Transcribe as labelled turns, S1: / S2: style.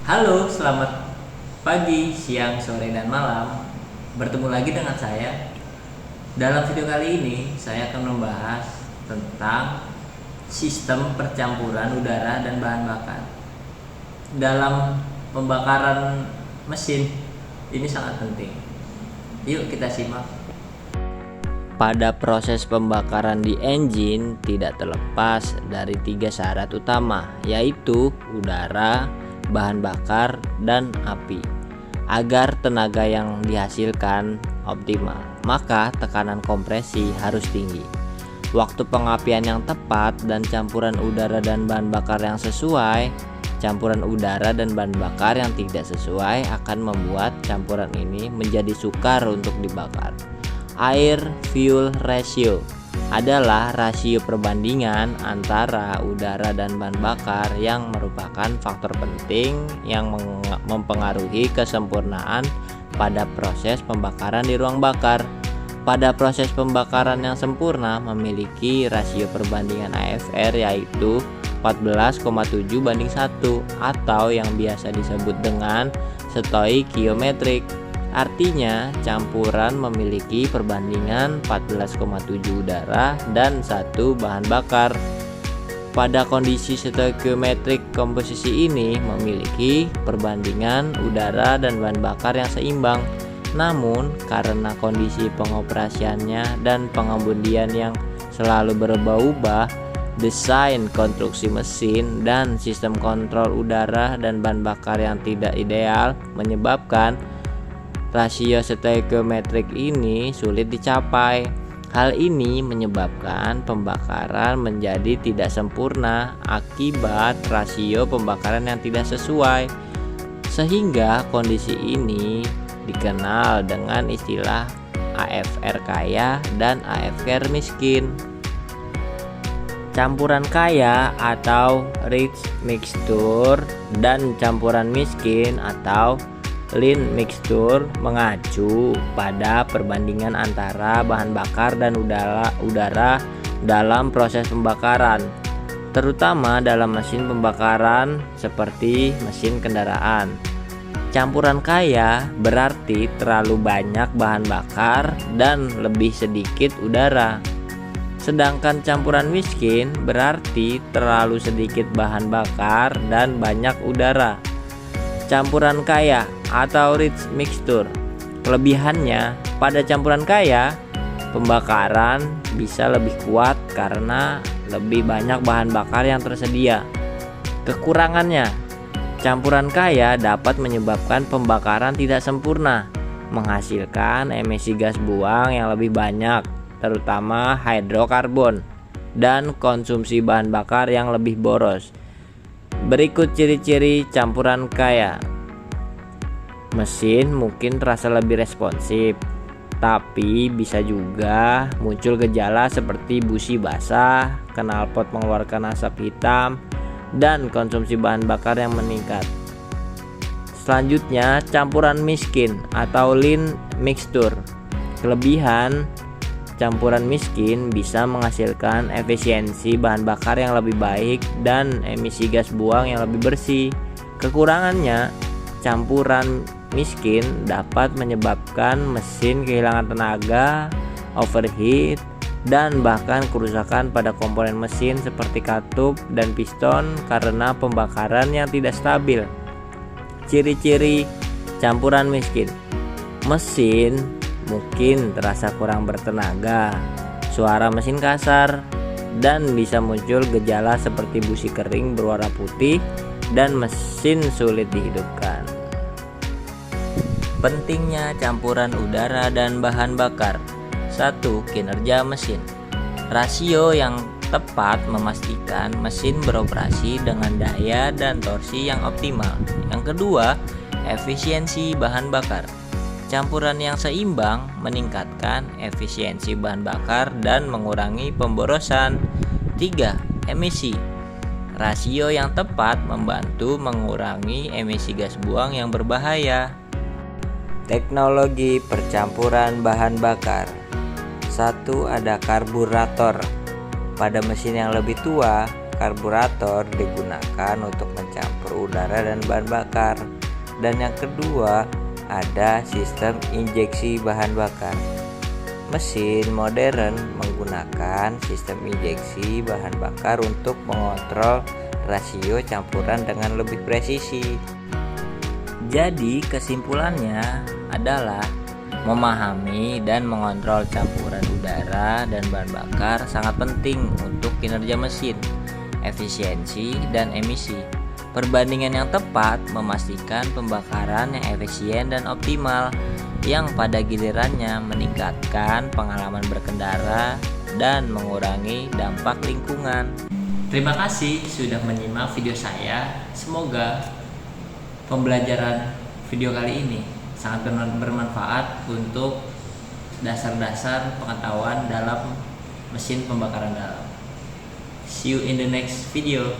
S1: Halo, selamat pagi, siang, sore, dan malam. Bertemu lagi dengan saya. Dalam video kali ini, saya akan membahas tentang sistem percampuran udara dan bahan bakar. Dalam pembakaran mesin, ini sangat penting. Yuk kita simak. Pada proses pembakaran di engine tidak terlepas dari 3 syarat utama, yaitu udara, bahan bakar, dan api. Agar tenaga yang dihasilkan optimal, maka tekanan kompresi harus tinggi. Waktu pengapian yang tepat dan campuran udara dan bahan bakar yang sesuai. Campuran udara dan bahan bakar yang tidak sesuai akan membuat campuran ini menjadi sukar untuk dibakar. Air fuel ratio adalah rasio perbandingan antara udara dan bahan bakar yang merupakan faktor penting yang mempengaruhi kesempurnaan pada proses pembakaran di ruang bakar. Pada proses pembakaran yang sempurna memiliki rasio perbandingan AFR yaitu 14,7:1 atau yang biasa disebut dengan stoikiometrik. Artinya campuran memiliki perbandingan 14,7 udara dan 1 bahan bakar. Pada kondisi stoikiometrik, komposisi ini memiliki perbandingan udara dan bahan bakar yang seimbang. Namun karena kondisi pengoperasiannya dan pengemudian yang selalu berubah-ubah, desain konstruksi mesin dan sistem kontrol udara dan bahan bakar yang tidak ideal menyebabkan rasio stoikiometrik ini sulit dicapai. Hal ini menyebabkan pembakaran menjadi tidak sempurna akibat rasio pembakaran yang tidak sesuai. Sehingga kondisi ini dikenal dengan istilah AFR kaya dan AFR miskin. Campuran kaya atau rich mixture dan campuran miskin atau lean mixture mengacu pada perbandingan antara bahan bakar dan udara dalam proses pembakaran, terutama dalam mesin pembakaran seperti mesin kendaraan. Campuran kaya berarti terlalu banyak bahan bakar dan lebih sedikit udara. Sedangkan campuran miskin berarti terlalu sedikit bahan bakar dan banyak udara. Campuran kaya atau rich mixture, kelebihannya pada campuran kaya pembakaran bisa lebih kuat karena lebih banyak bahan bakar yang tersedia. Kekurangannya, campuran kaya dapat menyebabkan pembakaran tidak sempurna, menghasilkan emisi gas buang yang lebih banyak, terutama hidrokarbon, dan konsumsi bahan bakar yang lebih boros. Berikut ciri-ciri campuran kaya. Mesin mungkin terasa lebih responsif, tapi bisa juga muncul gejala seperti busi basah, knalpot mengeluarkan asap hitam, dan konsumsi bahan bakar yang meningkat. Selanjutnya, campuran miskin atau lean mixture. Kelebihan campuran miskin bisa menghasilkan efisiensi bahan bakar yang lebih baik dan emisi gas buang yang lebih bersih. Kekurangannya, campuran miskin dapat menyebabkan mesin kehilangan tenaga, overheat, dan bahkan kerusakan pada komponen mesin seperti katup dan piston karena pembakaran yang tidak stabil. Ciri-ciri campuran miskin. Mesin mungkin terasa kurang bertenaga, suara mesin kasar, dan bisa muncul gejala seperti busi kering berwarna putih dan mesin sulit dihidupkan. Pentingnya campuran udara dan bahan bakar. 1. Kinerja mesin. Rasio yang tepat memastikan mesin beroperasi dengan daya dan torsi yang optimal. Yang kedua, efisiensi bahan bakar. Campuran yang seimbang meningkatkan efisiensi bahan bakar dan mengurangi pemborosan. 3. Emisi. Rasio yang tepat membantu mengurangi emisi gas buang yang berbahaya. Teknologi percampuran bahan bakar. 1. Ada karburator. Pada mesin yang lebih tua, karburator digunakan untuk mencampur
S2: campur udara dan bahan bakar. Dan yang kedua, ada sistem injeksi bahan bakar. Mesin modern menggunakan sistem injeksi bahan bakar untuk mengontrol rasio campuran dengan lebih presisi. Jadi kesimpulannya adalah memahami dan mengontrol campuran udara dan bahan bakar sangat penting untuk kinerja mesin, efisiensi, dan emisi. Perbandingan yang tepat memastikan pembakaran yang efisien dan optimal, yang pada gilirannya meningkatkan pengalaman berkendara dan mengurangi dampak lingkungan.
S1: Terima kasih sudah menyimak video saya. Semoga pembelajaran video kali ini sangat bermanfaat untuk dasar-dasar pengetahuan dalam mesin pembakaran dalam. See you in the next video.